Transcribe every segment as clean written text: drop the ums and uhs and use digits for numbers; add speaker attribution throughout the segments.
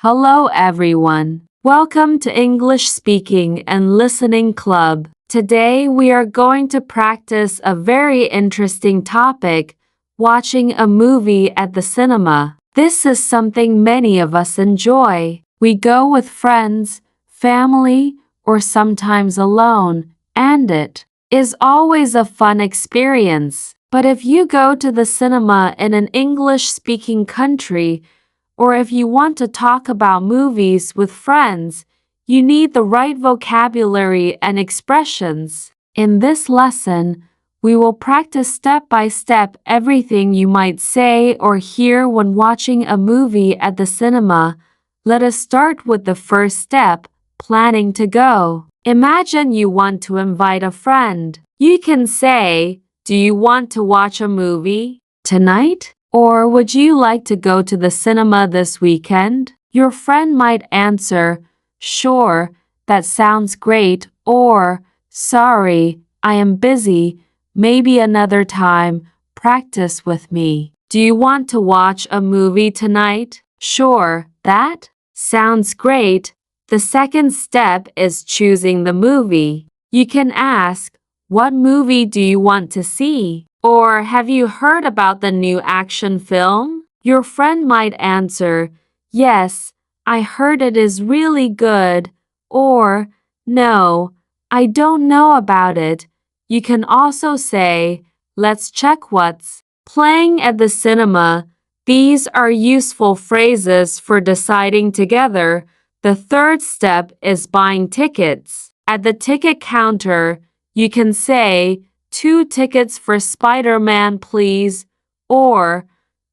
Speaker 1: Hello everyone. Welcome to English Speaking and Listening Club. Today we are going to practice a very interesting topic, watching a movie at the cinema. This is something many of us enjoy. We go with friends, family, or sometimes alone, and it is always a fun experience. But if you go to the cinema in an English-speaking country, or if you want to talk about movies with friends, you need the right vocabulary and expressions. In this lesson, we will practice step by step everything you might say or hear when watching a movie at the cinema. Let us start with the first step, planning to go. Imagine you want to invite a friend. You can say, "Do you want to watch a movie tonight? Or would you like to go to the cinema this weekend?" Your friend might answer, "Sure, that sounds great," or "Sorry, I am busy, maybe another time, practice with me." "Do you want to watch a movie tonight?" "Sure, that sounds great." The second step is choosing the movie. You can ask, "What movie do you want to see?" Or, "Have you heard about the new action film?" Your friend might answer, "Yes, I heard it is really good," or, "No, I don't know about it." You can also say, "Let's check what's playing at the cinema." These are useful phrases for deciding together. The third step is buying tickets. At the ticket counter, you can say, "2 tickets for Spider-Man, please," or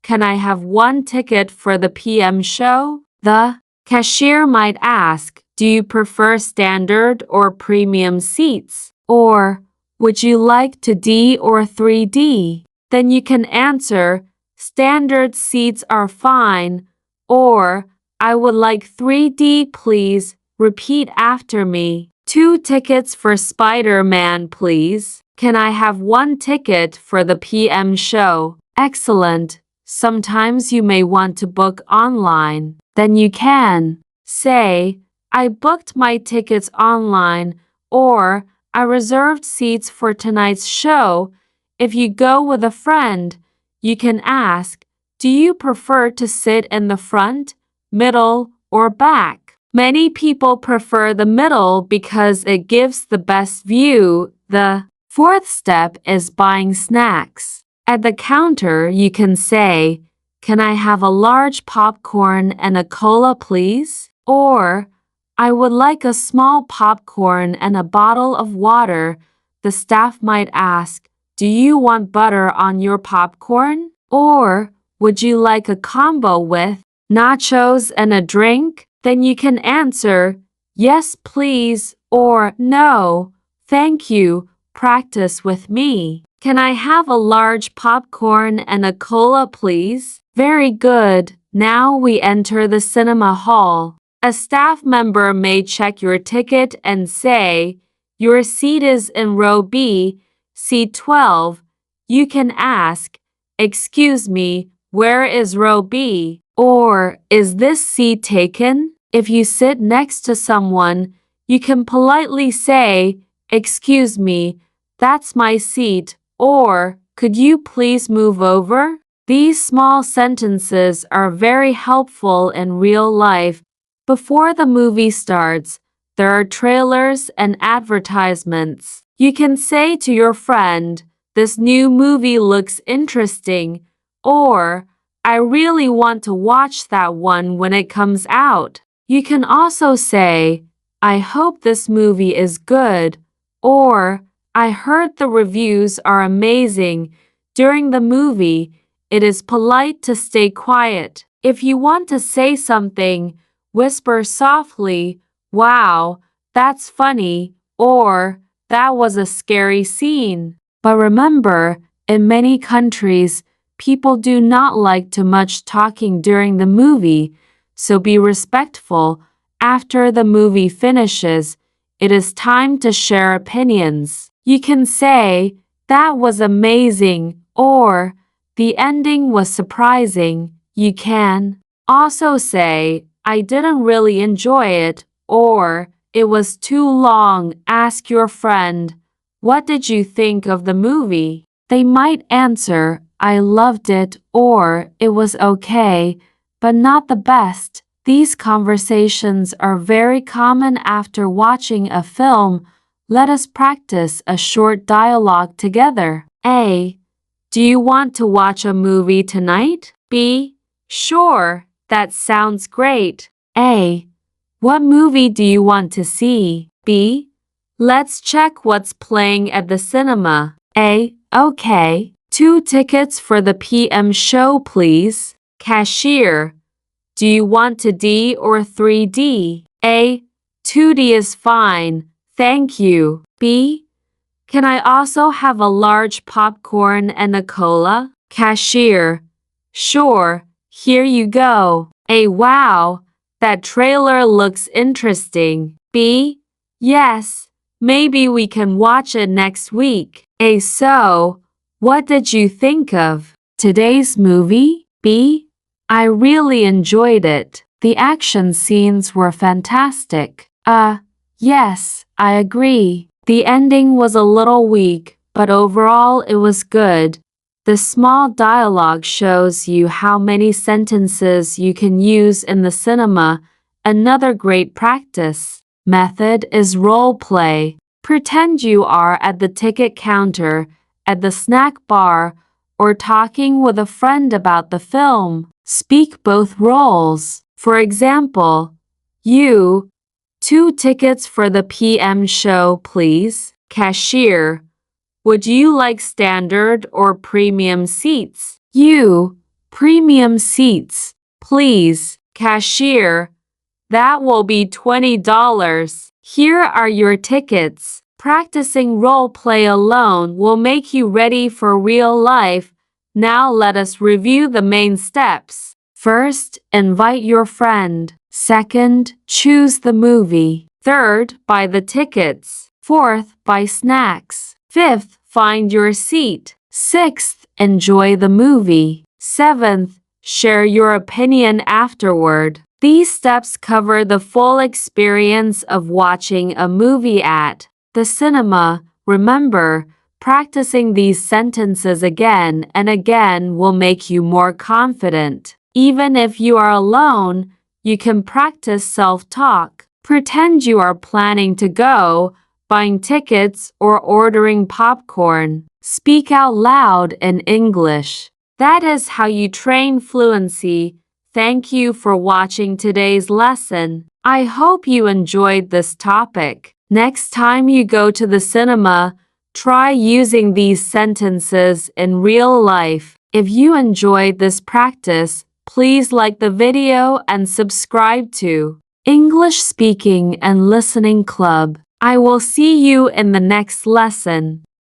Speaker 1: "Can I have 1 ticket for the PM show?" The cashier might ask, "Do you prefer standard or premium seats?" Or, "Would you like 2D or 3D?" Then you can answer, "Standard seats are fine," or "I would like 3D, please. Repeat after me. 2 tickets for Spider-Man, please. Can I have 1 ticket for the PM show?" Excellent. Sometimes you may want to book online. Then you can say, "I booked my tickets online," or "I reserved seats for tonight's show." If you go with a friend, you can ask, "Do you prefer to sit in the front, middle, or back?" Many people prefer the middle because it gives the best view. The fourth step is buying snacks. At the counter, you can say, "Can I have a large popcorn and a cola, please?" Or, "I would like a small popcorn and a bottle of water." The staff might ask, "Do you want butter on your popcorn?" Or, "Would you like a combo with nachos and a drink?" Then you can answer, "Yes, please," or "No, thank you. Practice with me. Can I have a large popcorn and a cola, please?" Very good. Now we enter the cinema hall. A staff member may check your ticket and say, "Your seat is in row B, seat 12. You can ask, "Excuse me, where is row B?" Or, "Is this seat taken?" If you sit next to someone, you can politely say, "Excuse me, that's my seat," or "Could you please move over?" These small sentences are very helpful in real life. Before the movie starts, there are trailers and advertisements. You can say to your friend, "This new movie looks interesting," or "I really want to watch that one when it comes out." You can also say, "I hope this movie is good," or "I heard the reviews are amazing." During the movie, it is polite to stay quiet. If you want to say something, whisper softly, "Wow, that's funny," or "That was a scary scene." But remember, in many countries, people do not like too much talking during the movie, so be respectful. After the movie finishes, it is time to share opinions. You can say, "That was amazing," or "The ending was surprising." You can also say, I didn't really enjoy it, or it was too long. Ask your friend, what did you think of the movie? They might answer, I loved it, or it was okay, but not the best. These conversations are very common after watching a film. Let us practice a short dialogue together. A. Do you want to watch a movie tonight? B. Sure, that sounds great. A. What movie do you want to see? B. Let's check what's playing at the cinema. A. Okay. 2 tickets for the PM show, please. Cashier. Do you want 2D or 3D? A. 2D is fine, thank you. B. Can I also have a large popcorn and a cola? Cashier. Sure, here you go. A. Wow, that trailer looks interesting. B. Yes, maybe we can watch it next week. A. So, what did you think of today's movie? B. I really enjoyed it. The action scenes were fantastic. Yes, I agree. The ending was a little weak, but overall it was good. The small dialogue shows you how many sentences you can use in the cinema. Another great practice method is role play. Pretend you are at the ticket counter, at the snack bar, or talking with a friend about the film. Speak both roles. For example, you, 2 tickets for the PM show, please. Cashier, would you like standard or premium seats? You, premium seats, please. Cashier, that will be $20. Here are your tickets. Practicing role play alone will make you ready for real life. Now let us review the main steps. First, invite your friend. Second, choose the movie. Third, buy the tickets. Fourth, buy snacks. Fifth, find your seat. Sixth, enjoy the movie. Seventh, share your opinion afterward. These steps cover the full experience of watching a movie at the cinema. Remember, practicing these sentences again and again will make you more confident. Even if you are alone, you can practice self-talk. Pretend you are planning to go, buying tickets, or ordering popcorn. Speak out loud in English. That is how you train fluency. Thank you for watching today's lesson. I hope you enjoyed this topic. Next time you go to the cinema, try using these sentences in real life. If you enjoyed this practice, please like the video and subscribe to English Speaking and Listening Club. I will see you in the next lesson.